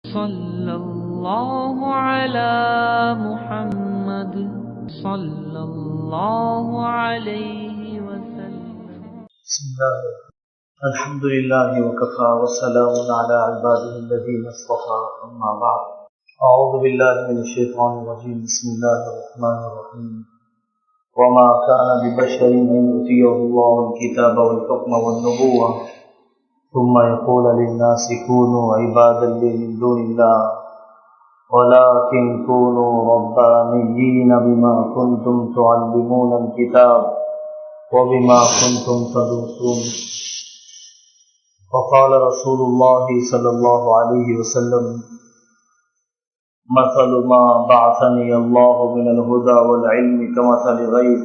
صلی اللہ علی محمد صلی اللہ علیہ وسلم۔ بسم اللہ الحمد للہ وکفی وسلام علی عبادہ الذین اصطفی، اما بعد، اعوذ باللہ من الشیطان الرجیم، بسم اللہ الرحمن الرحیم۔ وما كان لبشر ان يؤتيه الله الكتاب والحكم والنبوة ثم يقول للناس كونوا عبادا لي من دون الله ولكن كونوا ربانيين بما كنتم تعلمون الكتاب وبما كنتم تدرسون۔ وقال رسول الله صلى الله عليه وسلم: مثل ما بعثني الله من الهدى والعلم كمثل غيث،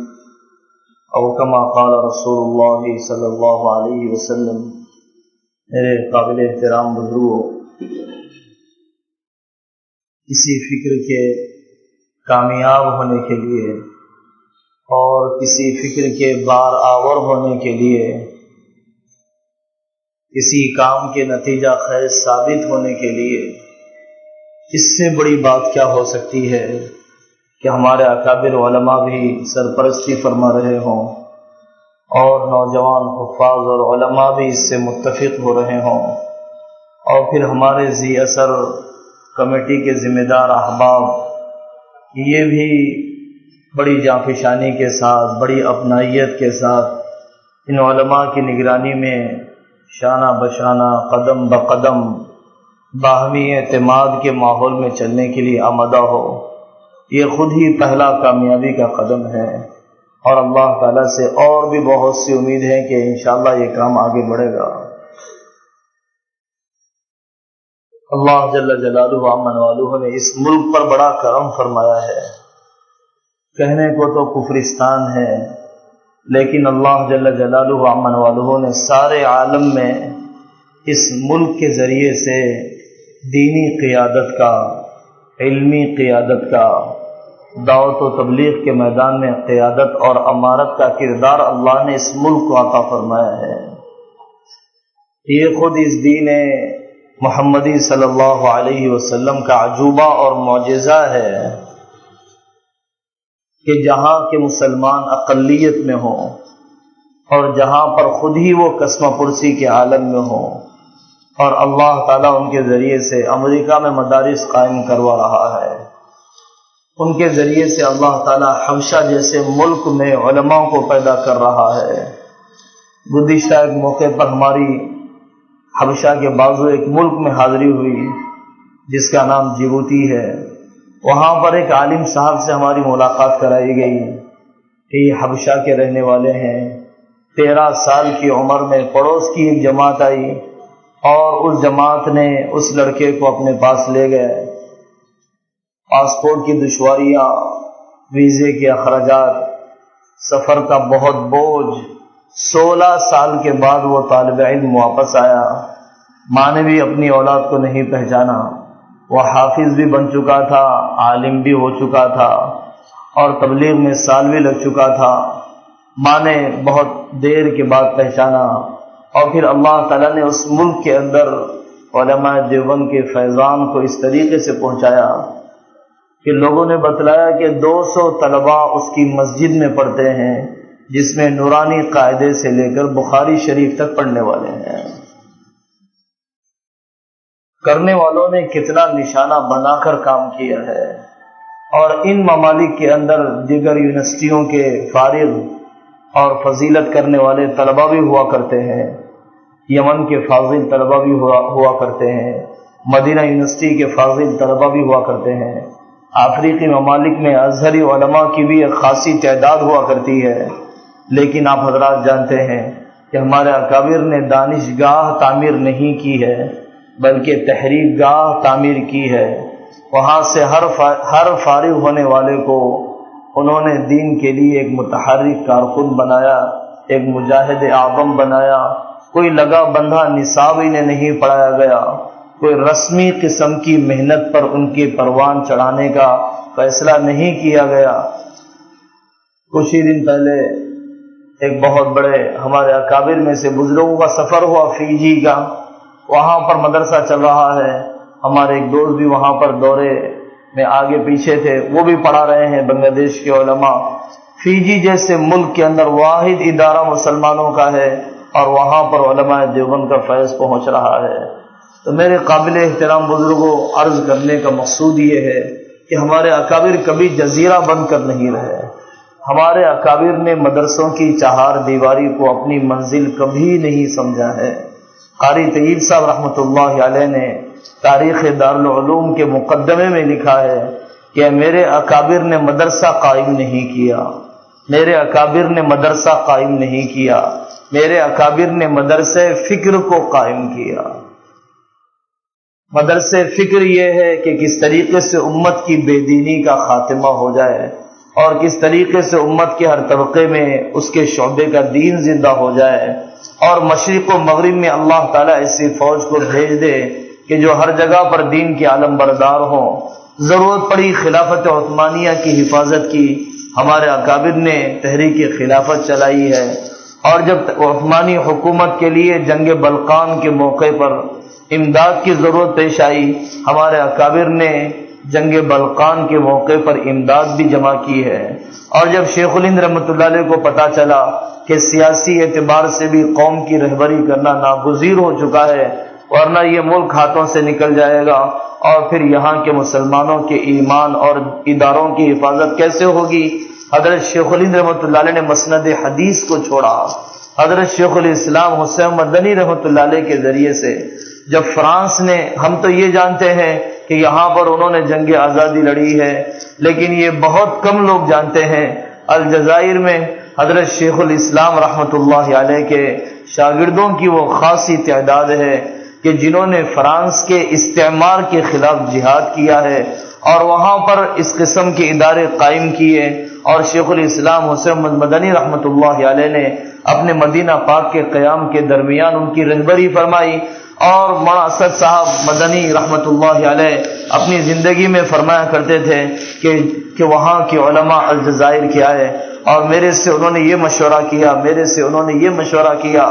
او كما قال رسول الله صلى الله عليه وسلم۔ میرے قابل احترام بزرگوں، کسی فکر کے کامیاب ہونے کے لیے اور کسی فکر کے بار آور ہونے کے لیے، کسی کام کے نتیجہ خیز ثابت ہونے کے لیے اس سے بڑی بات کیا ہو سکتی ہے کہ ہمارے اکابر علماء بھی سرپرستی فرما رہے ہوں اور نوجوان حفاظ اور علماء بھی اس سے متفق ہو رہے ہوں، اور پھر ہمارے ذی اثر کمیٹی کے ذمہ دار احباب یہ بھی بڑی جانفشانی کے ساتھ، بڑی اپنائیت کے ساتھ ان علماء کی نگرانی میں شانہ بشانہ، قدم بقدم باہمی اعتماد کے ماحول میں چلنے کے لیے آمادہ ہو، یہ خود ہی پہلا کامیابی کا قدم ہے، اور اللہ تعالیٰ سے اور بھی بہت سی امید ہے کہ انشاءاللہ یہ کام آگے بڑھے گا۔ اللہ جل جلالہ ومن والہ نے اس ملک پر بڑا کرم فرمایا ہے، کہنے کو تو کفرستان ہے، لیکن اللہ جل جلالہ ومن والہ نے سارے عالم میں اس ملک کے ذریعے سے دینی قیادت کا، علمی قیادت کا، دعوت و تبلیغ کے میدان میں قیادت اور امارت کا کردار اللہ نے اس ملک کو عطا فرمایا ہے۔ یہ خود اس دین محمدی صلی اللہ علیہ وسلم کا عجوبہ اور معجزہ ہے کہ جہاں کے مسلمان اقلیت میں ہوں اور جہاں پر خود ہی وہ قسمہ پرسی کے عالم میں ہوں، اور اللہ تعالیٰ ان کے ذریعے سے امریکہ میں مدارس قائم کروا رہا ہے، ان کے ذریعے سے اللہ تعالیٰ حبشہ جیسے ملک میں علماء کو پیدا کر رہا ہے۔ گزشتہ ایک موقع پر ہماری حبشہ کے بازو ایک ملک میں حاضری ہوئی جس کا نام جبوتی ہے، وہاں پر ایک عالم صاحب سے ہماری ملاقات کرائی گئی کہ یہ حبشہ کے رہنے والے ہیں۔ 13 سال کی عمر میں پڑوس کی ایک جماعت آئی اور اس جماعت نے اس لڑکے کو اپنے پاس لے گئے۔ پاسپورٹ کی دشواریاں، ویزے کے اخراجات، سفر کا بہت بوجھ، 16 سال کے بعد وہ طالب علم واپس آیا۔ ماں نے بھی اپنی اولاد کو نہیں پہچانا، وہ حافظ بھی بن چکا تھا، عالم بھی ہو چکا تھا اور تبلیغ میں سال بھی لگ چکا تھا۔ ماں نے بہت دیر کے بعد پہچانا، اور پھر اللہ تعالیٰ نے اس ملک کے اندر علماء دیوبند کے فیضان کو اس طریقے سے پہنچایا کہ لوگوں نے بتلایا کہ 200 طلباء اس کی مسجد میں پڑھتے ہیں، جس میں نورانی قاعدے سے لے کر بخاری شریف تک پڑھنے والے ہیں۔ کرنے والوں نے کتنا نشانہ بنا کر کام کیا ہے، اور ان ممالک کے اندر دیگر یونیورسٹیوں کے فارغ اور فضیلت کرنے والے طلباء بھی ہوا کرتے ہیں، یمن کے فاضل طلباء بھی ہوا کرتے ہیں، مدینہ یونیورسٹی کے فاضل طلباء بھی ہوا کرتے ہیں، افریقی ممالک میں ازہری علماء کی بھی ایک خاصی تعداد ہوا کرتی ہے، لیکن آپ حضرات جانتے ہیں کہ ہمارے اکابر نے دانشگاہ تعمیر نہیں کی ہے بلکہ تحریک گاہ تعمیر کی ہے۔ وہاں سے ہر فارغ ہونے والے کو انہوں نے دین کے لیے ایک متحرک کارکن بنایا، ایک مجاہد اعظم بنایا۔ کوئی لگا بندھا نصاب انہیں نہیں پڑھایا گیا، کوئی رسمی قسم کی محنت پر ان کے پروان چڑھانے کا فیصلہ نہیں کیا گیا۔ کچھ ہی دن پہلے ایک بہت بڑے ہمارے اکابر میں سے بزرگوں کا سفر ہوا فیجی کا، وہاں پر مدرسہ چل رہا ہے ہمارے ایک دوست بھی وہاں پر دورے میں آگے پیچھے تھے، وہ بھی پڑھا رہے ہیں بنگلہ دیش کے علماء۔ فیجی جیسے ملک کے اندر واحد ادارہ مسلمانوں کا ہے اور وہاں پر علماء دیوبند کا فیض پہنچ رہا ہے۔ تو میرے قابل احترام بزرگوں، عرض کرنے کا مقصود یہ ہے کہ ہمارے اکابر کبھی جزیرہ بن کر نہیں رہے۔ ہمارے اکابر نے مدرسوں کی چہار دیواری کو اپنی منزل کبھی نہیں سمجھا ہے۔ قاری طیب صاحب رحمۃ اللہ علیہ نے تاریخ دارالعلوم کے مقدمے میں لکھا ہے کہ میرے اکابر نے مدرسہ قائم نہیں کیا، میرے اکابر نے مدرسہ قائم نہیں کیا، میرے اکابر نے مدرسے فکر کو قائم کیا۔ مدرسے فکر یہ ہے کہ کس طریقے سے امت کی بے دینی کا خاتمہ ہو جائے اور کس طریقے سے امت کے ہر طبقے میں اس کے شعبے کا دین زندہ ہو جائے، اور مشرق و مغرب میں اللہ تعالیٰ ایسی فوج کو بھیج دے کہ جو ہر جگہ پر دین کے علم بردار ہوں۔ ضرورت پڑی خلافت عثمانیہ کی حفاظت کی، ہمارے اکابر نے تحریک خلافت چلائی ہے، اور جب عثمانی حکومت کے لیے جنگ بلقان کے موقع پر امداد کی ضرورت پیش آئی، ہمارے اکابر نے جنگ بلقان کے موقع پر امداد بھی جمع کی ہے۔ اور جب شیخ الہند رحمۃ اللہ علیہ کو پتا چلا کہ سیاسی اعتبار سے بھی قوم کی رہبری کرنا ناگزیر ہو چکا ہے، ورنہ یہ ملک ہاتھوں سے نکل جائے گا، اور پھر یہاں کے مسلمانوں کے ایمان اور اداروں کی حفاظت کیسے ہوگی، حضرت شیخ الہند رحمۃ اللہ علیہ نے مسند حدیث کو چھوڑا۔ حضرت شیخ الاسلام حسین مدنی رحمۃ اللہ علیہ کے ذریعے سے جب فرانس نے، ہم تو یہ جانتے ہیں کہ یہاں پر انہوں نے جنگ آزادی لڑی ہے، لیکن یہ بہت کم لوگ جانتے ہیں الجزائر میں حضرت شیخ الاسلام رحمۃ اللہ علیہ کے شاگردوں کی وہ خاصی تعداد ہے کہ جنہوں نے فرانس کے استعمار کے خلاف جہاد کیا ہے اور وہاں پر اس قسم کے ادارے قائم کیے، اور شیخ الاسلام حسین مدنی رحمۃ اللہ علیہ نے اپنے مدینہ پاک کے قیام کے درمیان ان کی رہبری فرمائی۔ اور مولانا اسد صاحب مدنی رحمۃ اللہ علیہ اپنی زندگی میں فرمایا کرتے تھے کہ وہاں کے علماء الجزائر کے آئے اور میرے سے انہوں نے یہ مشورہ کیا، میرے سے انہوں نے یہ مشورہ کیا۔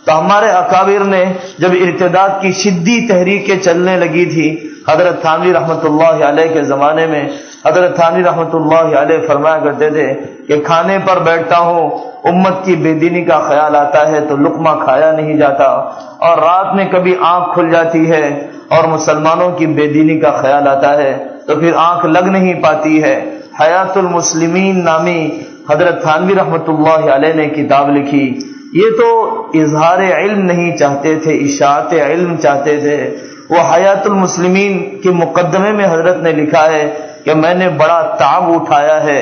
تو ہمارے اکابر نے جب ارتداد کی شدی تحریکیں چلنے لگی تھی، حضرت تھانوی رحمۃ اللہ علیہ کے زمانے میں حضرت تھانوی رحمۃ اللہ علیہ فرمایا کرتے تھے کہ کھانے پر بیٹھتا ہوں، امت کی بے دینی کا خیال آتا ہے تو لقمہ کھایا نہیں جاتا، اور رات میں کبھی آنکھ کھل جاتی ہے اور مسلمانوں کی بے دینی کا خیال آتا ہے تو پھر آنکھ لگ نہیں پاتی ہے۔ حیات المسلمین نامی حضرت تھانوی رحمۃ اللہ علیہ نے کتاب لکھی۔ یہ تو اظہار علم نہیں چاہتے تھے، اشاعت علم چاہتے تھے۔ وہ حیات المسلمین کے مقدمے میں حضرت نے لکھا ہے کہ میں نے بڑا تعب اٹھایا ہے،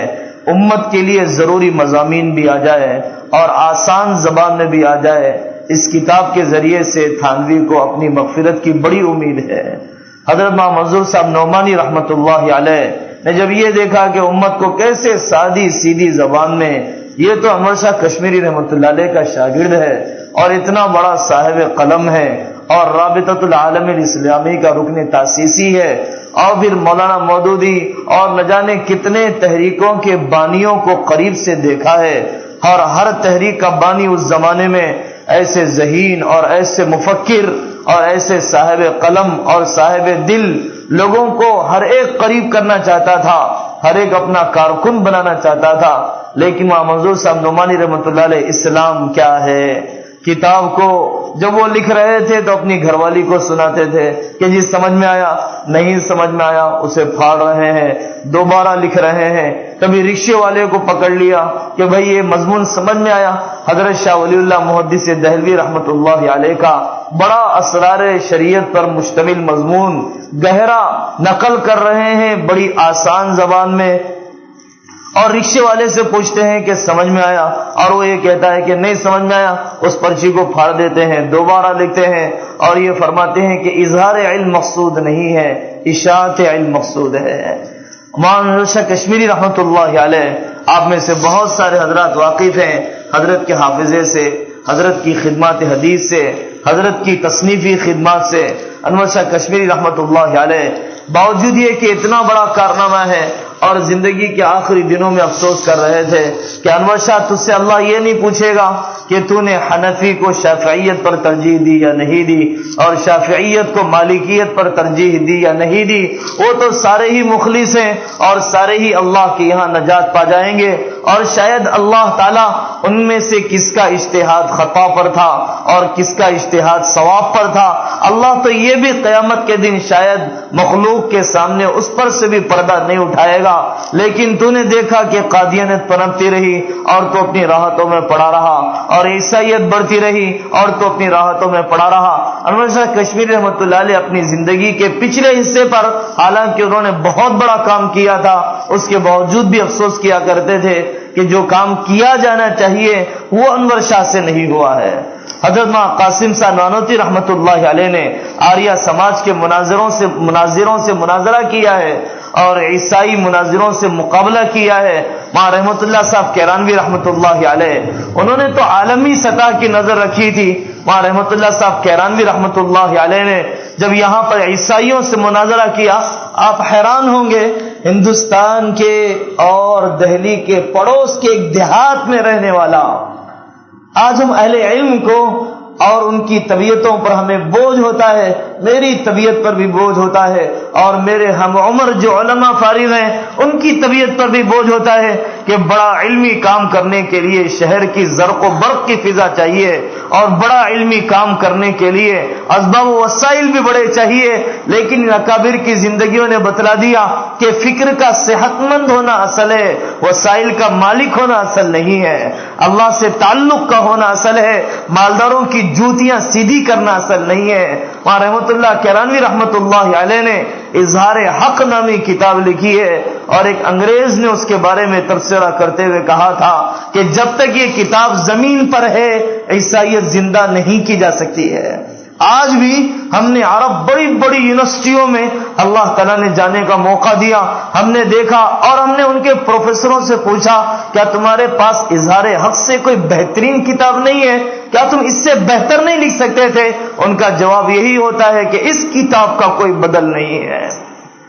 امت کے لیے ضروری مضامین بھی آ جائے اور آسان زبان میں بھی آ جائے۔ اس کتاب کے ذریعے سے تھانوی کو اپنی مغفرت کی بڑی امید ہے۔ حضرت مولانا منظور صاحب نعمانی رحمۃ اللہ علیہ نے جب یہ دیکھا کہ امت کو کیسے سادی سیدھی زبان میں، یہ تو انور شاہ کشمیری رحمۃ اللہ علیہ کا شاگرد ہے اور اتنا بڑا صاحب قلم ہے اور رابطۃ العالم الاسلامی کا رکن تاسیسی ہے، اور پھر مولانا مودودی اور نہ جانے کتنے تحریکوں کے بانیوں کو قریب سے دیکھا ہے، اور ہر تحریک کا بانی اس زمانے میں ایسے ذہین اور ایسے مفکر اور ایسے صاحب قلم اور صاحب دل لوگوں کو ہر ایک قریب کرنا چاہتا تھا، ہر ایک اپنا کارکن بنانا چاہتا تھا۔ لیکن وہاں منظور صاحب نعمانی رحمۃ اللہ علیہ اسلام کیا ہے کتاب کو جب وہ لکھ رہے تھے تو اپنی گھر والی کو سناتے تھے کہ جی سمجھ میں آیا، نہیں سمجھ میں آیا، اسے پھاڑ رہے ہیں، دوبارہ لکھ رہے ہیں۔ کبھی رکشے والے کو پکڑ لیا کہ بھئی یہ مضمون سمجھ میں آیا، حضرت شاہ ولی اللہ محدث دہلوی رحمۃ اللہ علیہ کا بڑا اسرار شریعت پر مشتمل مضمون گہرا نقل کر رہے ہیں بڑی آسان زبان میں، اور رکشے والے سے پوچھتے ہیں کہ سمجھ میں آیا، اور وہ یہ کہتا ہے کہ نہیں سمجھ میں آیا، اس پرچی کو پھاڑ دیتے ہیں، دوبارہ لکھتے ہیں اور یہ فرماتے ہیں کہ اظہار علم مقصود نہیں ہے، اشاعت علم مقصود ہے۔ مولانا شاہ کشمیری رحمۃ اللہ علیہ، آپ میں سے بہت سارے حضرات واقف ہیں حضرت کے حافظے سے، حضرت کی خدمات حدیث سے، حضرت کی تصنیفی خدمات سے۔ انور شاہ کشمیری رحمۃ اللہ علیہ باوجود یہ کہ اتنا بڑا کارنامہ ہے اور زندگی کے آخری دنوں میں افسوس کر رہے تھے کہ انور شاہ تجھ سے اللہ یہ نہیں پوچھے گا کہ تو نے حنفی کو شافعیت پر ترجیح دی یا نہیں دی اور شافعیت کو مالکیت پر ترجیح دی یا نہیں دی، وہ تو سارے ہی مخلص ہیں اور سارے ہی اللہ کے یہاں نجات پا جائیں گے، اور شاید اللہ تعالیٰ ان میں سے کس کا اجتہاد خطا پر تھا اور کس کا اجتہاد صواب پر تھا، اللہ تو یہ بھی قیامت کے دن شاید مخلوق کے سامنے اس پر سے بھی پردہ نہیں اٹھائے گا، لیکن تو نے دیکھا کہ قادیانیت پنپتی رہی اور تو اپنی راحتوں میں پڑا رہا، اور عیسائیت بڑھتی رہی اور تو اپنی راحتوں میں پڑا رہا۔ انور شاہ کشمیری رحمۃ اللہ علیہ اپنی زندگی کے پچھلے حصے پر حالانکہ انہوں نے بہت بڑا کام کیا تھا، اس کے باوجود بھی افسوس کیا کرتے تھے کہ جو کام کیا جانا چاہیے وہ انور شاہ سے نہیں ہوا ہے۔ حضرت مولانا قاسم صاحب نانوتوی رحمۃ اللہ علیہ نے آریہ سماج کے مناظروں سے مناظرہ کیا ہے اور عیسائی مناظروں سے مقابلہ کیا ہے۔ ماں رحمۃ اللہ صاحب کیرانوی رحمۃ اللہ علیہ انہوں نے تو عالمی سطح کی نظر رکھی تھی۔ ماں رحمۃ اللہ صاحب کیرانوی رحمۃ اللہ علیہ نے جب یہاں پر عیسائیوں سے مناظرہ کیا، آپ حیران ہوں گے، ہندوستان کے اور دہلی کے پڑوس کے ایک دیہات میں رہنے والا، آج ہم اہل علم کو اور ان کی طبیعتوں پر ہمیں بوجھ ہوتا ہے، میری طبیعت پر بھی بوجھ ہوتا ہے اور میرے ہم عمر جو علماء فارغ ہیں ان کی طبیعت پر بھی بوجھ ہوتا ہے کہ بڑا علمی کام کرنے کے لیے شہر کی زرق و برق کی فضا چاہیے اور بڑا علمی کام کرنے کے لیے اسباب و وسائل بھی بڑے چاہیے، لیکن ان اکابر کی زندگیوں نے بتلا دیا کہ فکر کا صحت مند ہونا اصل ہے، وسائل کا مالک ہونا اصل نہیں ہے، اللہ سے تعلق کا ہونا اصل ہے، مالداروں کی جوتیاں سیدھی کرنا اصل نہیں ہے۔ وہاں رحمت اللہ کیرانوی رحمت اللہ علیہ نے اظہار حق نامی کتاب لکھی ہے اور ایک انگریز نے اس کے بارے میں تبصرہ کرتے ہوئے کہا تھا کہ جب تک یہ کتاب زمین پر ہے عیسائیت زندہ نہیں کی جا سکتی ہے۔ آج بھی ہم نے عرب بڑی بڑی یونیورسٹیوں میں اللہ تعالیٰ نے جانے کا موقع دیا، ہم نے دیکھا اور ہم نے ان کے پروفیسروں سے پوچھا کیا تمہارے پاس اظہار حق سے کوئی بہترین کتاب نہیں ہے، کیا تم اس سے بہتر نہیں لکھ سکتے تھے؟ ان کا جواب یہی ہوتا ہے کہ اس کتاب کا کوئی بدل نہیں ہے۔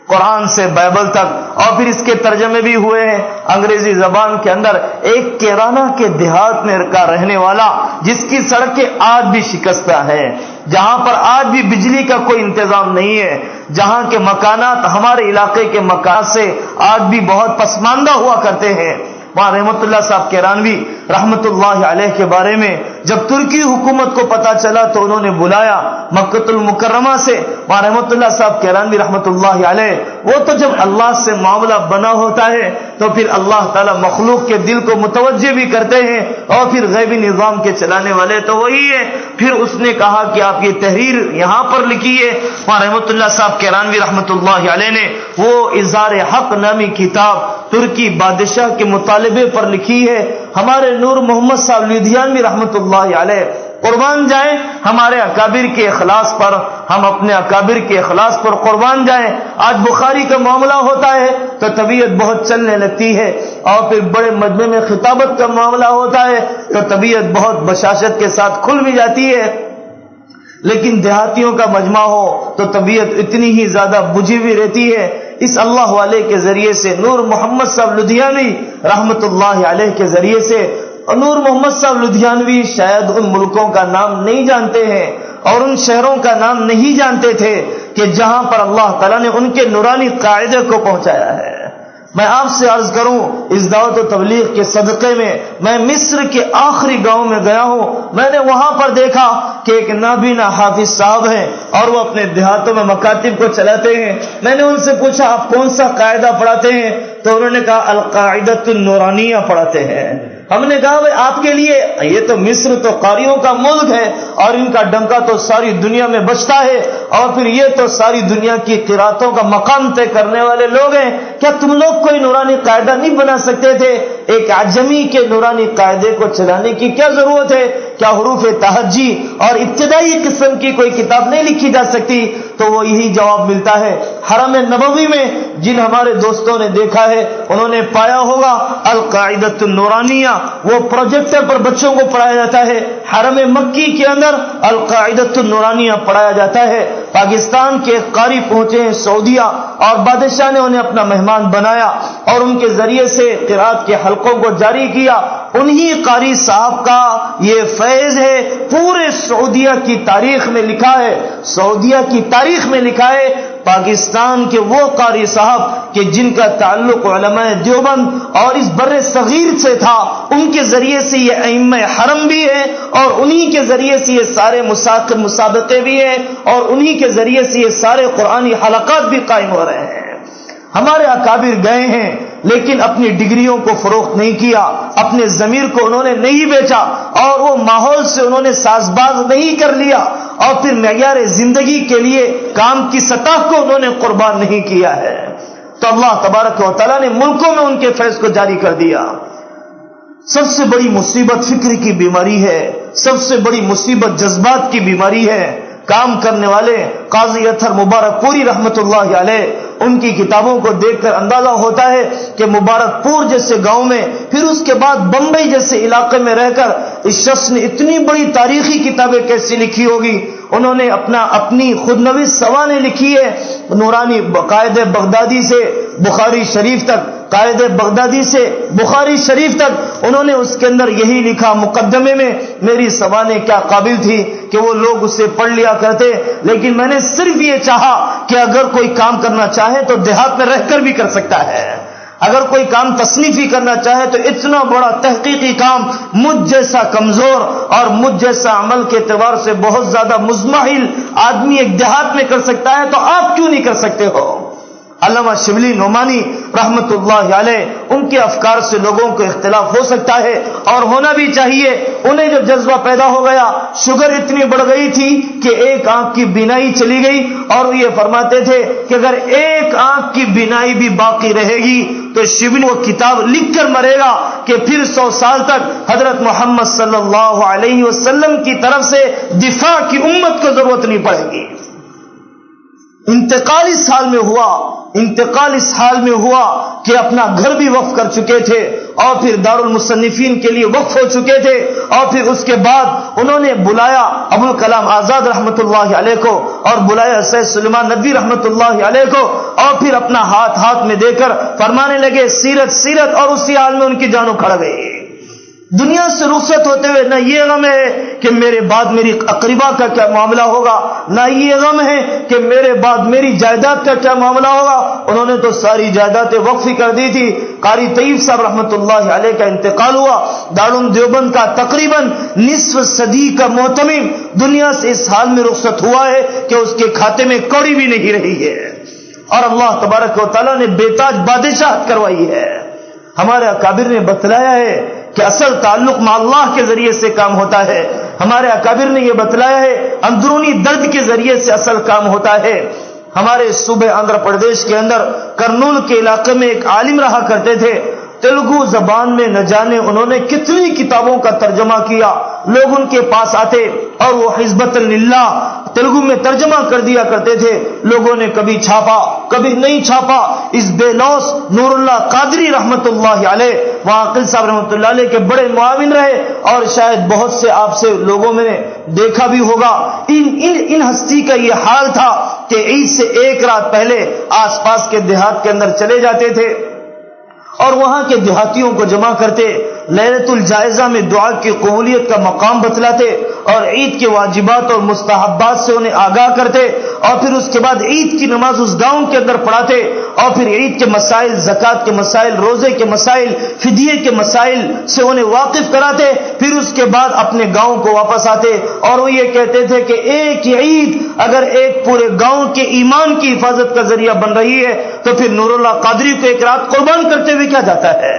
قرآن سے بائبل تک اور پھر اس کے ترجمے بھی ہوئے ہیں انگریزی زبان کے اندر۔ ایک کیرانہ کے دیہات میں کا رہنے والا جس کی سڑکیں آج بھی شکستہ ہے، جہاں پر آج بھی بجلی کا کوئی انتظام نہیں ہے، جہاں کے مکانات ہمارے علاقے کے مکان سے آج بھی بہت پسماندہ ہوا کرتے ہیں۔ وہاں رحمت اللہ صاحب کیرانوی رحمت اللہ علیہ کے بارے میں جب ترکی حکومت کو پتا چلا تو انہوں نے بلایا مکۃ المکرمہ سے۔ وہاں رحمت اللہ صاحب کیرانوی رحمت اللہ علیہ وہ تو جب اللہ سے معاملہ بنا ہوتا ہے تو پھر اللہ تعالیٰ مخلوق کے دل کو متوجہ بھی کرتے ہیں اور پھر غیبی نظام کے چلانے والے تو وہی ہے۔ پھر اس نے کہا کہ آپ یہ تحریر یہاں پر لکھیے۔ وہاں رحمت اللہ صاحب کیرانوی رحمت اللہ علیہ نے وہ اظہار حق نامی کتاب ترکی بادشاہ کے مطالبے پر لکھی ہے۔ ہمارے نور محمد صاحب لدھیانوی رحمت اللہ علیہ قربان جائیں ہمارے اکابر کے اخلاص پر، ہم اپنے اکابر کے اخلاص پر قربان جائیں۔ آج بخاری کا معاملہ ہوتا ہے تو طبیعت بہت چلنے لگتی ہے، اور پھر بڑے مجمع میں خطابت کا معاملہ ہوتا ہے تو طبیعت بہت بشاشت کے ساتھ کھل بھی جاتی ہے، لیکن دیہاتیوں کا مجمع ہو تو طبیعت اتنی ہی زیادہ بجھی ہوئی رہتی ہے۔ اس اللہ والے کے ذریعے سے نور محمد صاحب لدھیانوی رحمت اللہ علیہ کے ذریعے سے، اور نور محمد صاحب لدھیانوی شاید ان ملکوں کا نام نہیں جانتے ہیں اور ان شہروں کا نام نہیں جانتے تھے کہ جہاں پر اللہ تعالیٰ نے ان کے نورانی قاعدے کو پہنچایا ہے۔ میں آپ سے عرض کروں اس دعوت و تبلیغ کے صدقے میں مصر کے آخری گاؤں میں گیا ہوں، میں نے وہاں پر دیکھا کہ ایک نابینا حافظ صاحب ہیں اور وہ اپنے دیہاتوں میں مکاتب کو چلاتے ہیں۔ میں نے ان سے پوچھا آپ کون سا قاعدہ پڑھاتے ہیں؟ تو انہوں نے کہا القاعدۃ النورانیہ پڑھاتے ہیں۔ ہم نے کہا بھائی آپ کے لیے یہ تو مصر تو قاریوں کا ملک ہے اور ان کا ڈنکا تو ساری دنیا میں بجتا ہے، اور پھر یہ تو ساری دنیا کی قراتوں کا مقام طے کرنے والے لوگ ہیں، کیا تم لوگ کوئی نورانی قاعدہ نہیں بنا سکتے تھے؟ ایک عجمی کے نورانی قاعدے کو چلانے کی کیا ضرورت ہے؟ کیا حروف تہجی اور ابتدائی قسم کی کوئی کتاب نہیں لکھی جا سکتی؟ تو وہ یہی جواب ملتا ہے۔ حرم نبوی میں جن ہمارے دوستوں نے دیکھا ہے انہوں نے پایا ہوگا القاعدۃ النورانیہ وہ پروجیکٹر پر بچوں کو پڑھایا جاتا ہے، حرم مکی کے اندر القاعدۃ النورانیہ پڑھایا جاتا ہے۔ پاکستان کے قاری پہنچے ہیں سعودیہ اور بادشاہ نے انہیں اپنا مہمان بنایا اور ان کے ذریعے سے قرات کے حلقوں کو جاری کیا، انہی قاری صاحب کا یہ فیض ہے۔ پورے سعودیہ کی تاریخ میں لکھا ہے، سعودیہ کی تاریخ میں لکھا ہے، پاکستان کے وہ قاری صاحب کہ جن کا تعلق علماء دیوبند اور اس بر صغیر سے تھا، ان کے ذریعے سے یہ ائمہ حرم بھی ہے، اور انہی کے ذریعے سے یہ سارے مسابقے بھی ہیں، اور انہی کے ذریعے سے یہ سارے قرآنی حلقات بھی قائم ہو رہے ہیں۔ ہمارے اکابر گئے ہیں لیکن اپنی ڈگریوں کو فروخت نہیں کیا، اپنے ضمیر کو انہوں نے نہیں بیچا، اور وہ ماحول سے انہوں نے ساز باز نہیں کر لیا، اور پھر معیار زندگی کے لیے کام کی سطح کو انہوں نے قربان نہیں کیا ہے، تو اللہ تبارک و تعالیٰ نے ملکوں میں ان کے فیض کو جاری کر دیا۔ سب سے بڑی مصیبت فکر کی بیماری ہے، سب سے بڑی مصیبت جذبات کی بیماری ہے۔ کام کرنے والے قاضی اطہر مبارک پوری رحمت اللہ علیہ، ان کی کتابوں کو دیکھ کر اندازہ ہوتا ہے کہ مبارک پور جیسے گاؤں میں، پھر اس کے بعد بمبئی جیسے علاقے میں رہ کر اس شخص نے اتنی بڑی تاریخی کتابیں کیسی لکھی ہوگی۔ انہوں نے اپنی خود نویس سوانح لکھی ہے، نورانی قائد بغدادی سے بخاری شریف تک، قائد بغدادی سے بخاری شریف تک انہوں نے اس کے اندر یہی لکھا مقدمے میں، میری سوانح کیا قابل تھی کہ وہ لوگ اسے پڑھ لیا کرتے، لیکن میں نے صرف یہ چاہا کہ اگر کوئی کام کرنا چاہے تو دیہات میں رہ کر بھی کر سکتا ہے، اگر کوئی کام تصنیفی کرنا چاہے تو اتنا بڑا تحقیقی کام مجھ جیسا کمزور اور مجھ جیسا عمل کے اعتبار سے بہت زیادہ مزمحل آدمی ایک دیہات میں کر سکتا ہے، تو آپ کیوں نہیں کر سکتے ہو؟ علامہ شبلی نعمانی رحمت اللہ علیہ، ان کے افکار سے لوگوں کو اختلاف ہو سکتا ہے اور ہونا بھی چاہیے۔ انہیں جب جذبہ پیدا ہو گیا، شوگر اتنی بڑھ گئی تھی کہ ایک آنکھ کی بینائی چلی گئی، اور وہ یہ فرماتے تھے کہ اگر ایک آنکھ کی بینائی بھی باقی رہے گی تو شبلی وہ کتاب لکھ کر مرے گا کہ پھر 100 سال تک حضرت محمد صلی اللہ علیہ وسلم کی طرف سے دفاع کی امت کو ضرورت نہیں پڑے گی۔ انتقال اس حال میں ہوا کہ اپنا گھر بھی وقف کر چکے تھے، اور پھر دارالمصنفین کے لیے وقف ہو چکے تھے، اور پھر اس کے بعد انہوں نے بلایا ابوالکلام آزاد رحمت اللہ علیہ کو، اور بلایا سید سلیمان ندوی رحمت اللہ علیہ کو، اور پھر اپنا ہاتھ میں دے کر فرمانے لگے سیرت، اور اسی حال میں ان کی جان اکھڑ گئی۔ دنیا سے رخصت ہوتے ہوئے نہ یہ غم ہے کہ میرے بعد میری اقربا کا کیا معاملہ ہوگا، نہ یہ غم ہے کہ میرے بعد میری جائیداد کا کیا معاملہ ہوگا۔ انہوں نے تو ساری جائیدادیں وقف کر دی تھی۔ قاری طیب صاحب رحمت اللہ علیہ کا انتقال ہوا، دارالعلوم دیوبند کا تقریباً نصف صدی کا معتمم دنیا سے اس حال میں رخصت ہوا ہے کہ اس کے کھاتے میں کوڑی بھی نہیں رہی ہے، اور اللہ تبارک و تعالیٰ نے بے تاج بادشاہت کروائی ہے۔ ہمارے اکابر نے بتلایا ہے کہ اصل تعلق مع اللہ کے ذریعے سے کام ہوتا ہے۔ ہمارے اکابر نے یہ بتلایا ہے اندرونی درد کے ذریعے سے اصل کام ہوتا ہے۔ ہمارے صوبے آندھرا پردیش کے اندر کرنول کے علاقے میں ایک عالم رہا کرتے تھے، تیلگو زبان میں نہ جانے انہوں نے کتنی کتابوں کا ترجمہ کیا۔ لوگ ان کے پاس آتے اور وہ حزبۃ للہ تیلگو میں ترجمہ کر دیا کرتے تھے۔ لوگوں نے کبھی چھاپا کبھی نہیں چھاپا۔ اس بے لوث نور اللہ قادری رحمت اللہ علیہ وہاں عاقل صاحب رحمت اللہ علیہ کے بڑے معاون رہے، اور شاید بہت سے آپ سے لوگوں میں نے دیکھا بھی ہوگا۔ ان ہستی کا یہ حال تھا کہ عید سے ایک رات پہلے آس پاس کے دیہات کے اندر چلے جاتے تھے اور وہاں کے دیہاتیوں کو جمع کرتے، لیلۃ الجائزہ میں دعا کی قبولیت کا مقام بتلاتے، اور عید کے واجبات اور مستحبات سے انہیں آگاہ کرتے، اور پھر اس کے بعد عید کی نماز اس گاؤں کے اندر پڑھاتے، اور پھر عید کے مسائل، زکوٰۃ کے مسائل، روزے کے مسائل، فدیے کے مسائل سے انہیں واقف کراتے۔ پھر اس کے بعد اپنے گاؤں کو واپس آتے، اور وہ یہ کہتے تھے کہ ایک عید اگر ایک پورے گاؤں کے ایمان کی حفاظت کا ذریعہ بن رہی ہے تو پھر نور اللہ قادری کو ایک رات قربان کرتے ہوئے کیا جاتا ہے۔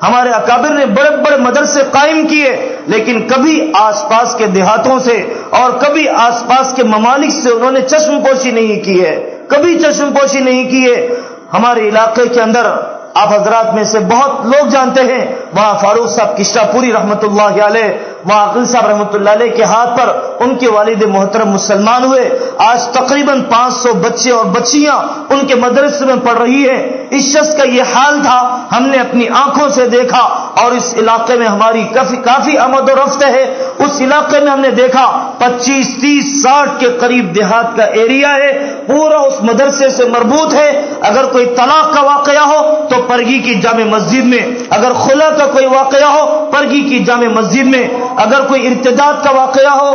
ہمارے اکابر نے بڑے بڑے مدرسے قائم کیے، لیکن کبھی آس پاس کے دیہاتوں سے اور کبھی آس پاس کے ممالک سے انہوں نے چشم پوشی نہیں کی ہے، کبھی چشم پوشی نہیں کی ہے۔ ہمارے علاقے کے اندر آپ حضرات میں سے بہت لوگ جانتے ہیں، وہاں فاروق صاحب کشتہ پوری رحمت اللہ علیہ، وہاں عاقل صاحب رحمت اللہ علیہ کے ہاتھ پر ان کے والد محترم مسلمان ہوئے۔ آج تقریباً 500 بچے اور بچیاں ان کے مدرسے میں پڑھ رہی ہیں۔ اس شخص کا یہ حال تھا، ہم نے اپنی آنکھوں سے دیکھا، اور اس علاقے میں ہماری کافی آمد و رفت ہے۔ اس علاقے میں ہم نے دیکھا 25-30-60 کے قریب دیہات کا ایریا ہے، پورا اس مدرسے سے مربوط ہے۔ اگر کوئی طلاق کا واقعہ ہو تو پرگی کی جامع مسجد میں، اگر خلا کا کوئی واقعہ ہو پرگی کی جامع مسجد میں، اگر کوئی ارتداد کا واقعہ ہو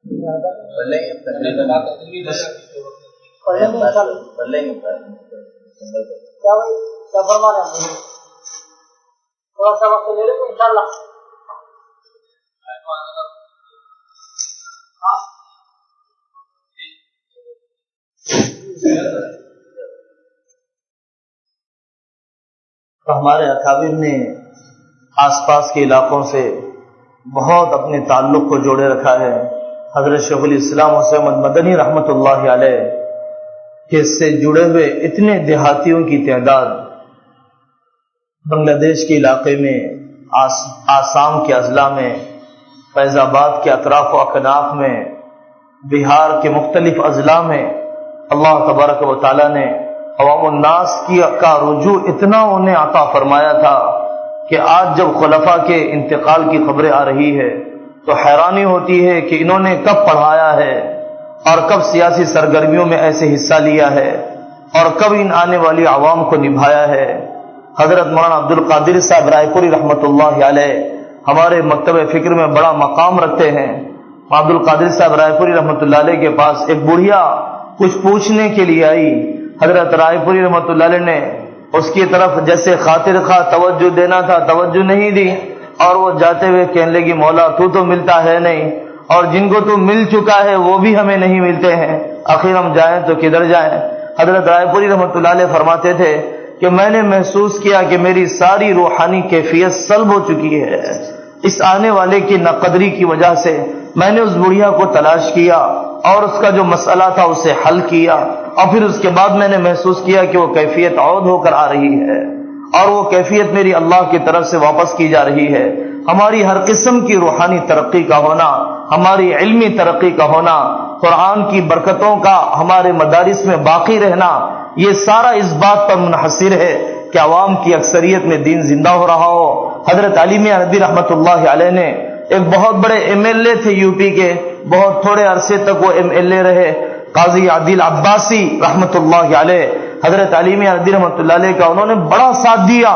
کیا فرما رہے ہیں؟ تھوڑا سا وقت لے لیں تو انشاءاللہ ہمارے اکابر نے آس پاس کے علاقوں سے بہت اپنے تعلق کو جوڑے رکھا ہے. حضرت شیخ الاسلام حسین احمد مدنی رحمۃ اللہ علیہ کے سے جڑے ہوئے اتنے دیہاتیوں کی تعداد بنگلہ دیش کے علاقے میں، آسام کے اضلاع میں، فیض آباد کے اطراف و اکناف میں، بہار کے مختلف اضلاع میں اللہ تبارک و تعالیٰ نے عوام الناس کا رجوع اتنا انہیں عطا فرمایا تھا کہ آج جب خلفاء کے انتقال کی خبریں آ رہی ہے تو حیرانی ہوتی ہے کہ انہوں نے کب پڑھایا ہے اور کب سیاسی سرگرمیوں میں ایسے حصہ لیا ہے اور کب ان آنے والی عوام کو نبھایا ہے. حضرت مولانا عبد القادر صاحب رائے پوری رحمۃ اللہ علیہ ہمارے مکتب فکر میں بڑا مقام رکھتے ہیں. عبد القادر صاحب رائے پوری رحمۃ اللہ علیہ کے پاس ایک بڑھیا کچھ پوچھنے کے لیے آئی. حضرت رائے پوری رحمۃ اللہ علیہ نے اس کی طرف جیسے خاطر خواہ توجہ دینا تھا توجہ نہیں دی، اور وہ جاتے ہوئے کہنے لگی مولا تو ملتا ہے نہیں، اور جن کو تو مل چکا ہے وہ بھی ہمیں نہیں ملتے ہیں، آخر ہم جائیں تو کدھر جائیں. حضرت رائے پوری رحمۃ اللہ علیہ فرماتے تھے کہ میں نے محسوس کیا کہ میری ساری روحانی کیفیت سلب ہو چکی ہے اس آنے والے کی ناقدری کی وجہ سے. میں نے اس بڑھیا کو تلاش کیا اور اس کا جو مسئلہ تھا اسے حل کیا، اور پھر اس کے بعد میں نے محسوس کیا کہ وہ کیفیت عود ہو کر آ رہی ہے اور وہ کیفیت میری اللہ کی طرف سے واپس کی جا رہی ہے. ہماری ہر قسم کی روحانی ترقی کا ہونا، ہماری علمی ترقی کا ہونا، قرآن کی برکتوں کا ہمارے مدارس میں باقی رہنا، یہ سارا اس بات پر منحصر ہے کہ عوام کی اکثریت میں دین زندہ ہو رہا ہو. حضرت علی میاں ندوی رحمۃ اللہ علیہ نے ایک بہت بڑے ایم ایل اے تھے یو پی کے، بہت تھوڑے عرصے تک وہ ایم ایل اے رہے، قاضی عادل عباسی رحمۃ اللہ علیہ. حضرت علی میاں ندوی رحمۃ اللہ علیہ کا انہوں نے بڑا ساتھ دیا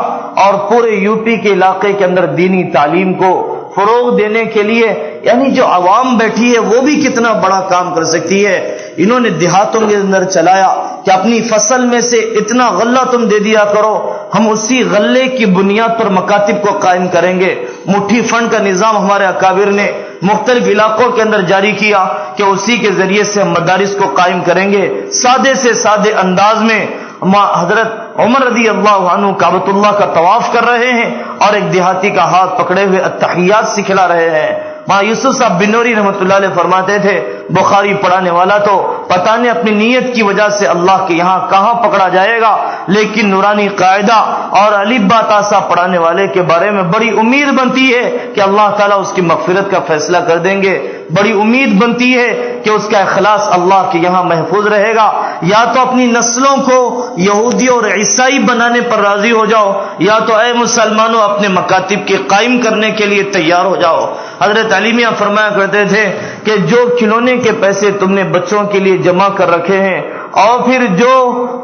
اور پورے یو پی کے علاقے کے اندر دینی تعلیم کو فروغ دینے کے لیے، یعنی جو عوام بیٹھی ہے وہ بھی کتنا بڑا کام کر سکتی ہے. انہوں نے دیہاتوں کے اندر چلایا کہ اپنی فصل میں سے اتنا غلہ تم دے دیا کرو، ہم اسی غلے کی بنیاد پر مکاتب کو قائم کریں گے. مٹھی فنڈ کا نظام ہمارے اکابر نے مختلف علاقوں کے اندر جاری کیا کہ اسی کے ذریعے سے ہم مدارس کو قائم کریں گے. سادے سے سادے انداز میں حضرت عمر رضی اللہ عنہ کعبۃ اللہ کا طواف کر رہے ہیں اور ایک دیہاتی کا ہاتھ پکڑے ہوئے التحیات سکھلا رہے ہیں. ماں یوسف صاحب بنوری رحمۃ اللہ علیہ فرماتے تھے بخاری پڑھانے والا تو پتہ نہیں اپنی نیت کی وجہ سے اللہ کے یہاں کہاں پکڑا جائے گا، لیکن نورانی قاعدہ اور الف با تا سا پڑھانے والے کے بارے میں بڑی امید بنتی ہے کہ اللہ تعالیٰ اس کی مغفرت کا فیصلہ کر دیں گے. بڑی امید بنتی ہے کہ اس کا اخلاص اللہ کے یہاں محفوظ رہے گا. یا تو اپنی نسلوں کو یہودی اور عیسائی بنانے پر راضی ہو جاؤ، یا تو اے مسلمانوں اپنے مکاتب کے قائم کرنے کے لیے تیار ہو جاؤ. حضرت علی میاں فرمایا کرتے تھے کہ جو کھلونے کے پیسے تم نے بچوں کے لیے جمع کر رکھے ہیں اور پھر جو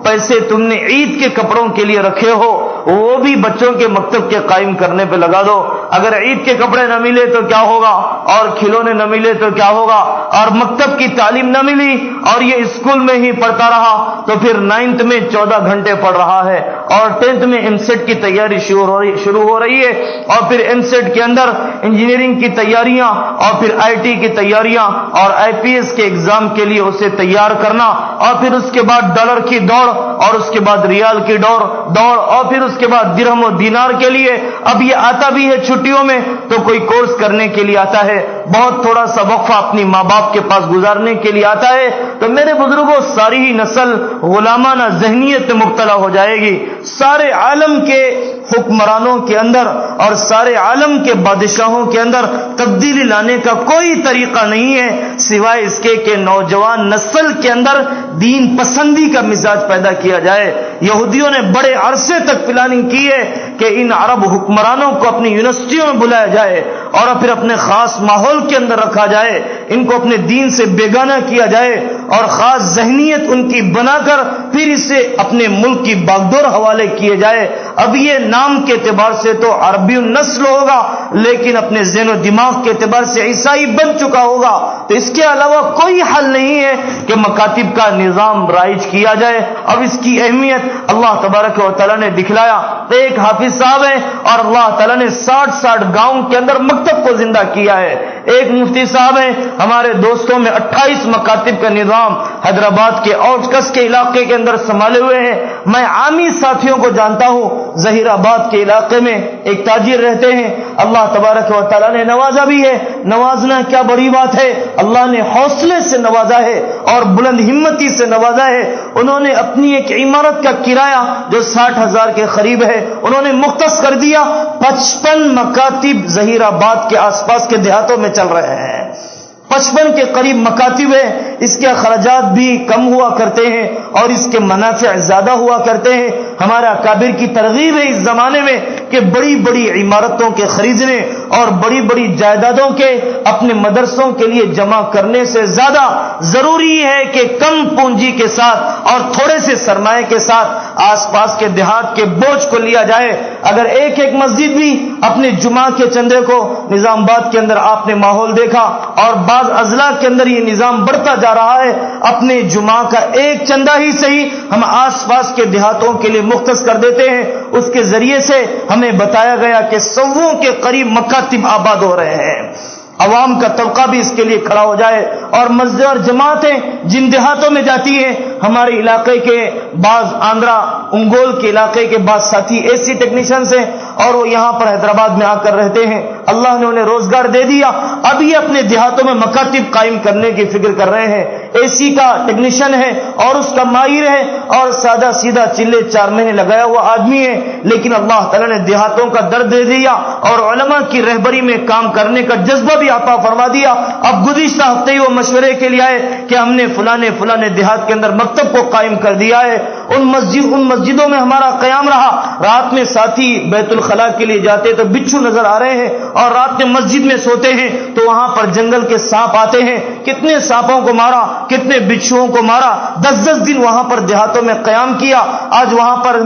پیسے تم نے عید کے کپڑوں کے لیے رکھے ہو وہ بھی بچوں کے مکتب کے قائم کرنے پہ لگا دو. اگر عید کے کپڑے نہ ملے تو کیا ہوگا، اور کھلونے نہ ملے تو کیا ہوگا، اور مکتب کی تعلیم نہ ملی اور یہ اسکول میں ہی پڑھتا رہا تو پھر 9th میں 14 گھنٹے پڑھ رہا ہے اور 10th میں MSET کی تیاری شروع ہو رہی ہے، اور پھر MSET کے اندر انجینئرنگ کی تیاریاں اور پھر IT کی تیاریاں اور IPS کے ایگزام کے لیے اسے تیار کرنا، اور پھر اس کے بعد ڈالر کی دوڑ اور اس کے بعد ریال کی دوڑ اور پھر اس کے بعد درہم و دینار کے لیے. اب یہ آتا بھی ہے چھٹیوں میں تو کوئی کورس کرنے کے لیے آتا ہے، بہت تھوڑا سا وقفہ اپنی ماں باپ کے پاس گزارنے کے لیے آتا ہے. تو میرے بزرگوں ساری ہی نسل غلامانہ ذہنیت میں مبتلا ہو جائے گی. سارے عالم کے حکمرانوں کے اندر اور سارے عالم کے بادشاہوں کے اندر تبدیلی لانے کا کوئی طریقہ نہیں ہے سوائے اس کے کہ نوجوان نسل کے اندر دین پسندی کا مزاج پیدا کیا جائے. یہودیوں نے بڑے عرصے تک پلاننگ کی ہے کہ ان عرب حکمرانوں کو اپنی یونیورسٹیوں میں بلایا جائے اور پھر اپنے خاص ماحول کے اندر رکھا جائے، ان کو اپنے دین سے بیگانہ کیا جائے اور خاص ذہنیت ان کی بنا کر پھر اسے اپنے ملک کی باگڈور حوالے کیے جائے۔ اب یہ نام کے اعتبار سے تو عربی النسل ہوگا، لیکن اپنے ذہن و دماغ کے اعتبار سے عیسائی بن چکا ہوگا۔ تو اس کے علاوہ کوئی حل نہیں ہے کہ مکاتب کا نظام رائج کیا جائے۔ اب اس کی اہمیت اللہ تبارک و تعالیٰ نے دکھلایا۔ ایک حافظ صاحب ہے اور اللہ تعالیٰ نے 60 گاؤں کے اندر مکتب کو زندہ کیا ہے۔ ایک مفتی صاحب ہیں، ہمارے دوستوں میں 28 مکاتب کا نظام حیدرآباد کے آؤٹ کس کے علاقے کے اندر سنبھالے ہوئے ہیں۔ میں عامی ساتھیوں کو جانتا ہوں، ظہیر آباد کے علاقے میں ایک تاجر رہتے ہیں، اللہ تبارک و تعالیٰ نے نوازا بھی ہے۔ نوازنا کیا بڑی بات ہے، اللہ نے حوصلے سے نوازا ہے اور بلند ہمتی سے نوازا ہے۔ انہوں نے اپنی ایک عمارت کا کرایہ جو 60,000 کے قریب ہے انہوں نے مختص کر دیا۔ 55 مکاتب ظہیر آباد کے آس پاس کے دیہاتوں میں چل رہے ہیں، 55 کے قریب مکاتب ہے۔ اس کے اخراجات بھی کم ہوا کرتے ہیں اور اس کے منافع زیادہ ہوا کرتے ہیں۔ ہمارے اکابر کی ترغیب ہے اس زمانے میں کہ بڑی بڑی عمارتوں کے خریدنے اور بڑی بڑی جائیدادوں کے اپنے مدرسوں کے لیے جمع کرنے سے زیادہ ضروری ہے کہ کم پونجی کے ساتھ اور تھوڑے سے سرمایہ کے ساتھ آس پاس کے دیہات کے بوجھ کو لیا جائے۔ اگر ایک مسجد بھی اپنے جمعہ کے چندے کو، نظام آباد کے اندر آپ نے ماحول دیکھا اور بعض اضلاع کے اندر یہ نظام بڑھتا جا رہا ہے، اپنے جمعہ کا ایک چندہ ہی صحیح ہم آس پاس کے دیہاتوں کے لیے مختص کر دیتے ہیں۔ اس کے ذریعے سے ہمیں بتایا گیا کہ 100 کے قریب مکاتب آباد ہو رہے ہیں۔ عوام کا طبقہ بھی اس کے لیے کھڑا ہو جائے اور مسجد اور جماعتیں جن دیہاتوں میں جاتی ہیں، ہمارے علاقے کے بعض آندھرا انگول کے علاقے کے بعض ساتھی ایسی ٹیکنیشینز ہیں اور وہ یہاں پر حیدرآباد میں آ کر رہتے ہیں، اللہ نے انہیں روزگار دے دیا، اب یہ اپنے دیہاتوں میں مکاتب قائم کرنے کی فکر کر رہے ہیں۔ اے سی کا ٹیکنیشین ہے اور اس کا ماہر ہے اور سادہ سیدھا چلے 4 مہینے لگایا ہوا آدمی ہے، لیکن اللہ تعالیٰ نے دیہاتوں کا درد دے دیا اور علماء کی رہبری میں کام کرنے کا جذبہ بھی عطا فرما دیا۔ اب گزشتہ ہفتے ہی وہ مشورے کے لیے آئے کہ ہم نے فلانے دیہات کے اندر مکتب کو قائم کر دیا ہے۔ ان مسجدوں میں ہمارا قیام رہا، رات میں ساتھی بیت الخلاء کے لیے جاتے تو بچھو نظر آ رہے ہیں اور رات میں مسجد میں سوتے ہیں تو وہاں پر جنگل کے سانپ آتے ہیں، کتنے سانپوں کو مارا، کتنے بچھوؤں کو مارا، 10 دن وہاں پر دیہاتوں میں قیام کیا۔ آج وہاں پر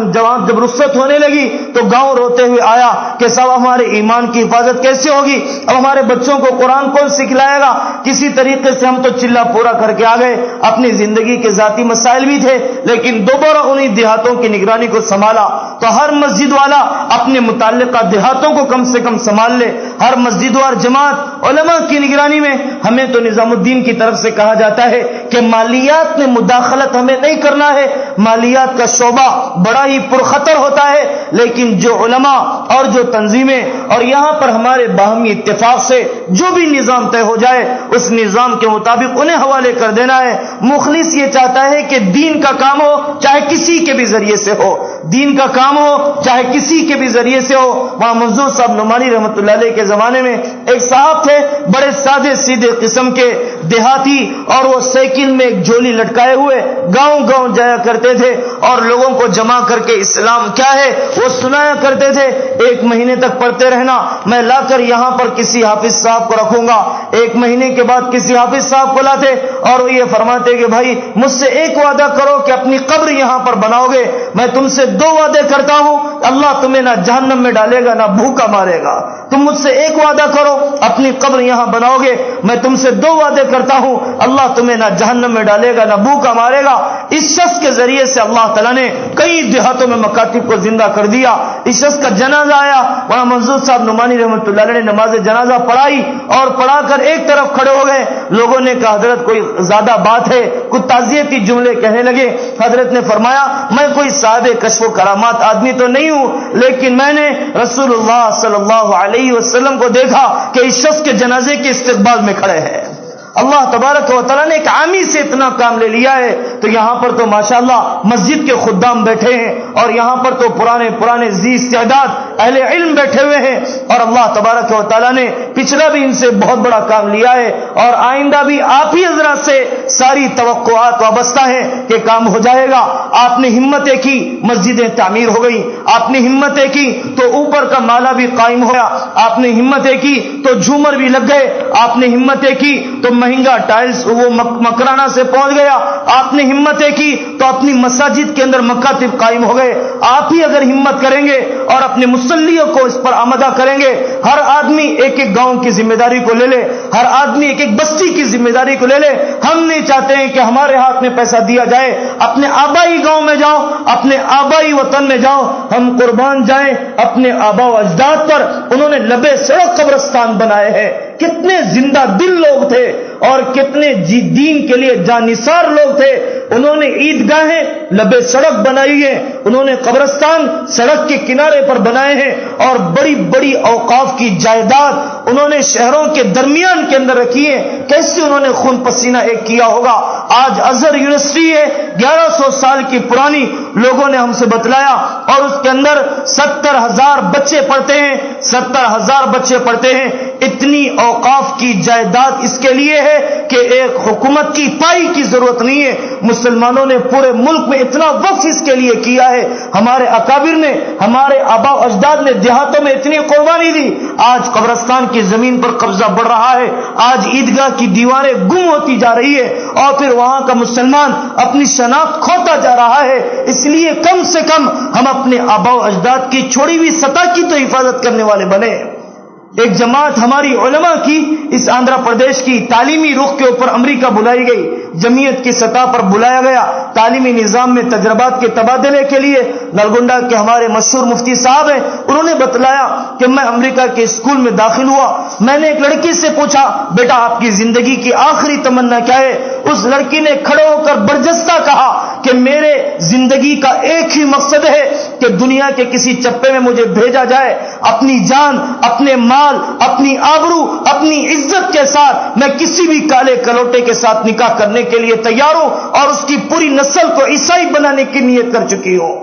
جب رخصت ہونے لگی تو گاؤں روتے ہوئے آیا کہ صاحب ہمارے ایمان کی حفاظت کیسے ہوگی، اب ہمارے بچوں کو قرآن کون سکھلائے گا۔ کسی طریقے سے ہم تو چلہ پورا کر کے آ گئے، اپنی زندگی کے ذاتی مسائل بھی تھے لیکن دوبارہ انہی دیہاتوں کی نگرانی کو سنبھالا۔ تو ہر مسجد والا اپنے متعلقہ دیہاتوں کو کم سے کم سنبھال لے، ہر مسجد اور جماعت علماء کی نگرانی میں۔ ہمیں تو نظام الدین کی طرف سے کہا جاتا ہے کہ مالیات میں مداخلت ہمیں نہیں کرنا ہے، مالیات کا شعبہ بڑا ہی پرخطر ہوتا ہے، لیکن جو علماء اور جو تنظیمیں اور یہاں پر ہمارے باہمی اتفاق سے جو بھی نظام طے ہو جائے اس نظام کے مطابق انہیں حوالے کر دینا ہے۔ مخلص یہ چاہتا ہے کہ دین کا کام ہو چاہے کسی کے بھی ذریعے سے ہو، دین کا کام ہو چاہے کسی کے بھی ذریعے سے ہو۔ وہاں منظور صاحب نعمانی رحمۃ اللہ علیہ کے زمانے میں ایک صاحب تھے، بڑے سادے سیدھے قسم کے دیہاتی، اور وہ سائیکل میں ایک جھولی لٹکائے ہوئے گاؤں گاؤں جایا کرتے تھے اور لوگوں کو جمع کر کے اسلام کیا ہے وہ سنایا کرتے تھے۔ 1 مہینے تک پڑھتے رہنا، میں لا کر یہاں پر کسی حافظ صاحب کو رکھوں گا۔ 1 مہینے کے بعد کسی حافظ صاحب کو لاتے اور وہ یہ فرماتے کہ بھائی مجھ سے ایک وعدہ کرو کہ اپنی قبر یہاں پر بناؤ گے، میں تم سے 2 وعدے کرتا ہوں، اللہ تمہیں نہ جہنم میں ڈالے گا نہ بھوکا مارے گا۔ تم مجھ سے ایک وعدہ کرو اپنی قبر یہاں بناؤ گے، میں تم سے 2 وعدے کرتا ہوں، اللہ تمہیں نہ جہنم میں ڈالے گا نہ بھوکا مارے گا۔ اس شخص کے ذریعے سے اللہ تعالیٰ نے کئی دیہاتوں میں مکاتب کو زندہ کر دیا۔ اس شخص کا جنازہ آیا، وہاں منظور صاحب نعمانی رحمۃ اللہ علیہ نے نماز جنازہ پڑھائی اور پڑھا کر ایک طرف کھڑے ہو گئے۔ لوگوں نے کہا حضرت کوئی زیادہ بات ہے، کچھ تعزیتی جملے کہنے لگے۔ حضرت نے فرمایا میں کوئی صاحب کشف و کرامات آدمی تو نہیں ہوں، لیکن میں نے رسول اللہ صلی اللہ علیہ وسلم کو دیکھا کہ اس شخص کے جنازے کے استقبال میں کھڑے ہیں۔ اللہ تبارک و تعالیٰ نے ایک عامی سے اتنا کام لے لیا ہے تو یہاں پر تو ماشاءاللہ مسجد کے خدام بیٹھے ہیں اور یہاں پر تو پرانے ذی استعداد اہل علم بیٹھے ہوئے ہیں، اور اللہ تبارک و تعالیٰ نے پچھلا بھی ان سے بہت بڑا کام لیا ہے، اور آئندہ بھی آپ ہی حضرات سے ساری توقعات وابستہ ہیں کہ کام ہو جائے گا۔ آپ نے ہمتیں کی، مسجدیں تعمیر ہو گئی، آپ نے ہمتیں کی تو اوپر کا مالا بھی قائم ہو گیا، آپ نے ہمتیں کی تو جھومر بھی لگ گئے، آپ نے ہمتیں کی تو مہنگا ٹائلز وہ مکرانہ سے پہنچ گیا، آپ نے ہمتیں کی تو اپنی مساجد کے اندر مکاتب قائم ہو گئے۔ آپ ہی اگر ہمت کریں گے اور اپنے مصلیوں کو اس پر آمادہ کریں گے، ہر آدمی ایک ایک گاؤں کی ذمہ داری کو لے لے، ہر آدمی ایک ایک بستی کی ذمہ داری کو لے لے۔ ہم نہیں چاہتے ہیں کہ ہمارے ہاتھ میں پیسہ دیا جائے، اپنے آبائی گاؤں میں جاؤ، اپنے آبائی وطن میں جاؤ، ہم قربان جائیں اپنے آبا و اجداد پر۔ انہوں نے لبے سڑک قبرستان بنائے ہیں، کتنے زندہ دل لوگ تھے اور کتنے دین کے لیے جانثار لوگ تھے۔ انہوں نے عیدگاہیں لبے سڑک بنائی ہیں، انہوں نے قبرستان سڑک کے کنارے پر بنائے ہیں، اور بڑی بڑی اوقاف کی جائیداد انہوں نے شہروں کے درمیان کے اندر رکھی ہے۔ کیسے انہوں نے خون پسینہ ایک کیا ہوگا۔ آج ازہر یونیورسٹی ہے 1100 سال کی پرانی، لوگوں نے ہم سے بتلایا، اور اس کے اندر 70,000 بچے پڑھتے ہیں، 70,000 بچے پڑھتے ہیں۔ اتنی اوقاف کی جائیداد اس کے لیے ہے کہ ایک حکومت کی پائی کی ضرورت نہیں ہے، مسلمانوں نے پورے ملک میں اتنا وقف اس کے لیے کیا ہے، ہمارے اکابر نے، ہمارے آبا و اجداد نے دیہاتوں میں اتنی قربانی دی۔ آج قبرستان کی زمین پر قبضہ بڑھ رہا ہے، آج عیدگاہ کی دیواریں گم ہوتی جا رہی ہے، اور پھر وہاں کا مسلمان اپنی شناخت کھوتا جا رہا ہے۔ اس لیے کم سے کم ہم اپنے آبا و اجداد کی چھوڑی ہوئی سطح کی تو حفاظت کرنے والے بنے۔ ایک جماعت ہماری علماء کی اس آندھرا پردیش کی تعلیمی رخ کے اوپر امریکہ بلائی گئی، جمعیت کی سطح پر بلایا گیا تعلیمی نظام میں تجربات کے تبادلے کے لیے۔ نلگنڈا کے ہمارے مشہور مفتی صاحب ہیں، انہوں نے بتلایا کہ میں امریکہ کے اسکول میں داخل ہوا، میں نے ایک لڑکی سے پوچھا بیٹا آپ کی زندگی کی آخری تمنا کیا ہے؟ اس لڑکی نے کھڑے ہو کر برجستہ کہا کہ میرے زندگی کا ایک ہی مقصد ہے کہ دنیا کے کسی چپے میں مجھے بھیجا جائے، اپنی جان، اپنے مال، اپنی آبرو، اپنی عزت کے ساتھ میں کسی بھی کالے کلوٹے کے ساتھ نکاح کرنے کے لیے تیار ہوں، اور اس کی پوری نسل کو عیسائی بنانے کی نیت کر چکی ہوں۔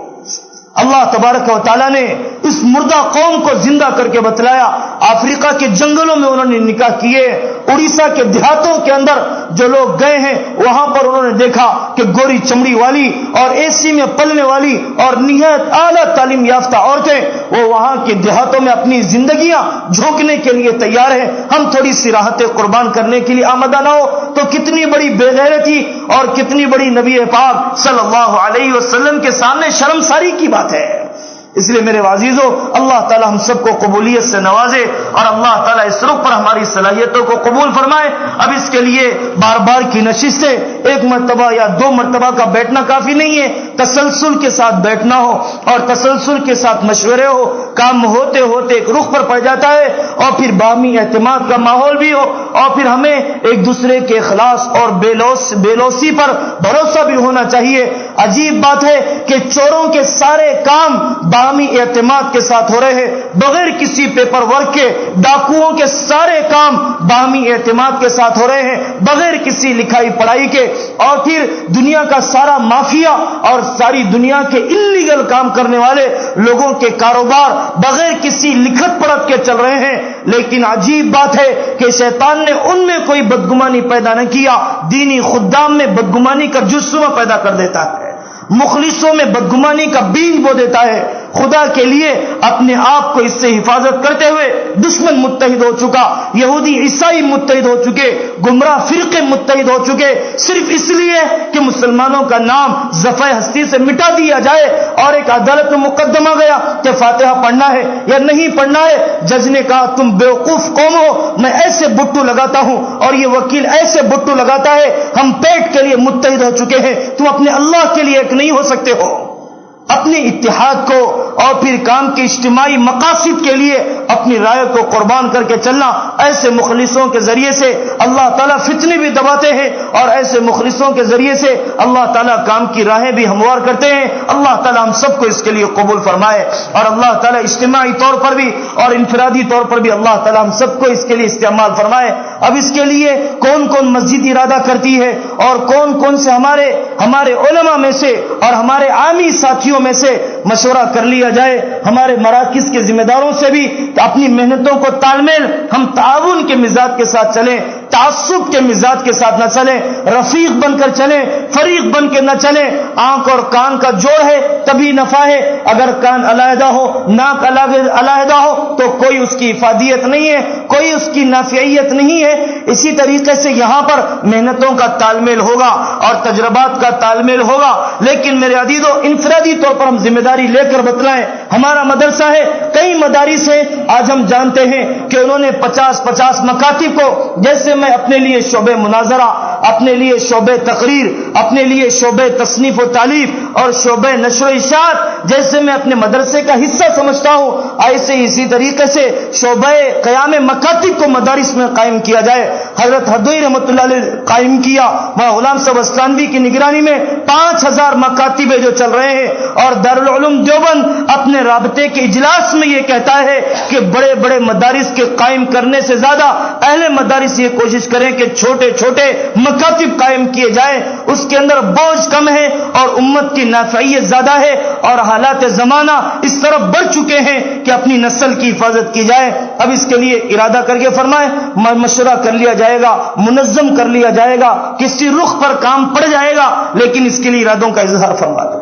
اللہ تبارک و تعالیٰ نے اس مردہ قوم کو زندہ کر کے بتلایا۔ افریقہ کے جنگلوں میں انہوں نے نکاح کیے، اڑیسہ کے دیہاتوں کے اندر جو لوگ گئے ہیں وہاں پر انہوں نے دیکھا کہ گوری چمڑی والی اور اے سی میں پلنے والی اور نہایت اعلیٰ تعلیم یافتہ عورتیں وہ وہاں کے دیہاتوں میں اپنی زندگیاں جھونکنے کے لیے تیار ہیں۔ ہم تھوڑی سی راحتیں قربان کرنے کے لیے آمادہ نہ ہو تو کتنی بڑی بے غیرتی اور کتنی بڑی نبی پاک صلی اللہ علیہ وسلم کے سامنے شرمساری کی بات ہے۔ اس لیے میرے عزیزو، اللہ تعالی ہم سب کو قبولیت سے نوازے، اور اللہ تعالی اس رخ پر ہماری صلاحیتوں کو قبول فرمائے۔ اب اس کے لیے بار بار کی نشستیں، ایک مرتبہ یا 2 مرتبہ کا بیٹھنا کافی نہیں ہے، تسلسل کے ساتھ بیٹھنا ہو اور تسلسل کے ساتھ مشورے ہو، کام ہوتے ہوتے ایک رخ پر پڑ جاتا ہے، اور پھر باہمی اعتماد کا ماحول بھی ہو، اور پھر ہمیں ایک دوسرے کے اخلاص اور بےلوسی پر بھروسہ بھی ہونا چاہیے۔ عجیب بات ہے کہ چوروں کے سارے کام باہمی اعتماد کے ساتھ ہو رہے ہیں، بغیر کسی پیپر ورک کے۔ ڈاکوؤں کے سارے کام باہمی اعتماد کے ساتھ ہو رہے ہیں، بغیر کسی لکھائی پڑھائی کے۔ اور پھر دنیا کا سارا مافیا اور ساری دنیا کے انلیگل کام کرنے والے لوگوں کے کاروبار بغیر کسی لکھت پڑھت کے چل رہے ہیں۔ لیکن عجیب بات ہے کہ شیطان نے ان میں کوئی بدگمانی پیدا نہ کیا، دینی خدام میں بدگمانی کا جسم پیدا کر دیتا ہے، مخلصوں میں بدگمانی کا بیج بو دیتا ہے۔ خدا کے لیے اپنے آپ کو اس سے حفاظت کرتے ہوئے دشمن متحد ہو چکا، یہودی عیسائی متحد ہو چکے، گمراہ فرقے متحد ہو چکے، صرف اس لیے کہ مسلمانوں کا نام زفہ ہستی سے مٹا دیا جائے، اور ایک عدالت میں مقدمہ گیا کہ فاتحہ پڑھنا ہے یا نہیں پڑھنا ہے۔ جج نے کہا تم بیوقوف قوم ہو، میں ایسے بٹو لگاتا ہوں اور یہ وکیل ایسے بٹو لگاتا ہے، ہم پیٹ کے لیے متحد ہو چکے ہیں، تم اپنے اللہ کے لیے ایک نہیں ہو سکتے ہو۔ اپنے اتحاد کو اور پھر کام کے اجتماعی مقاصد کے لیے اپنی رائے کو قربان کر کے چلنا، ایسے مخلصوں کے ذریعے سے اللہ تعالیٰ فتنے بھی دباتے ہیں، اور ایسے مخلصوں کے ذریعے سے اللہ تعالیٰ کام کی راہیں بھی ہموار کرتے ہیں۔ اللہ تعالیٰ ہم سب کو اس کے لیے قبول فرمائے، اور اللہ تعالیٰ اجتماعی طور پر بھی اور انفرادی طور پر بھی اللہ تعالیٰ ہم سب کو اس کے لیے استعمال فرمائے۔ اب اس کے لیے کون کون مسجد ارادہ کرتی ہے اور کون کون سے ہمارے علماء میں سے اور ہمارے عامی ساتھیوں میں سے مشورہ کر لیا جائے. ہمارے مراکز کے ذمہ داروں سے بھی اپنی محنتوں کو تال میل ہم تعاون کے مزاج کے ساتھ چلیں, تعصب کے مزاج کے ساتھ نہ چلیں, رفیق بن کر چلیں, فریق بن کے نہ چلیں. آنکھ اور کان کا جوڑ ہے تبھی نفع ہے. اگر کان علیحدہ ہو, ناک علیحدہ ہو تو کوئی اس کی افادیت نہیں ہے, کوئی اس کی نافعیت نہیں ہے. اسی طریقے سے یہاں پر محنتوں کا تال میل ہوگا اور تجربات کا تال میل ہوگا. لیکن میرے عزیزو, انفرادی طور پر ہم ذمہ داری لے کر بتلائیں. ہمارا مدرسہ ہے, کئی مدارس ہیں, آج ہم جانتے ہیں کہ انہوں نے 50 مکاتب کو, جیسے میں اپنے لیے شعبہ مناظرہ, اپنے لیے شعبہ تقریر, اپنے لیے شعبہ تصنیف و تالیف اور شعبہ نشر و اشاعت جیسے میں اپنے مدرسے کا حصہ سمجھتا ہوں, ایسے اسی طریقے سے شعبہ قیام مکاتب کو مدارس میں قائم کیا جائے. حضرت حدوی رحمۃ اللہ علیہ قائم کیا, وہاں غلام صاحب اسلانوی کی نگرانی میں 5000 مکاتب جو چل رہے ہیں. اور دارالعلوم دیوبند اپنے رابطے کے اجلاس میں یہ کہتا ہے کہ بڑے بڑے مدارس کے قائم کرنے سے زیادہ اہل مدارس یہ کوشش کریں کہ چھوٹے چھوٹے مکاتب قائم کیے جائیں. اس کے اندر بوجھ کم ہے اور امت کی نافعیت زیادہ ہے, اور حالات زمانہ اس طرف بڑھ چکے ہیں کہ اپنی نسل کی حفاظت کی جائے. اب اس کے لیے ارادہ کر کے فرمائیں, مشورہ کر لیا جائے گا, منظم کر لیا جائے گا, کسی رخ پر کام پڑ جائے گا, لیکن اس کے لیے ارادوں کا اظہار فرما دیں.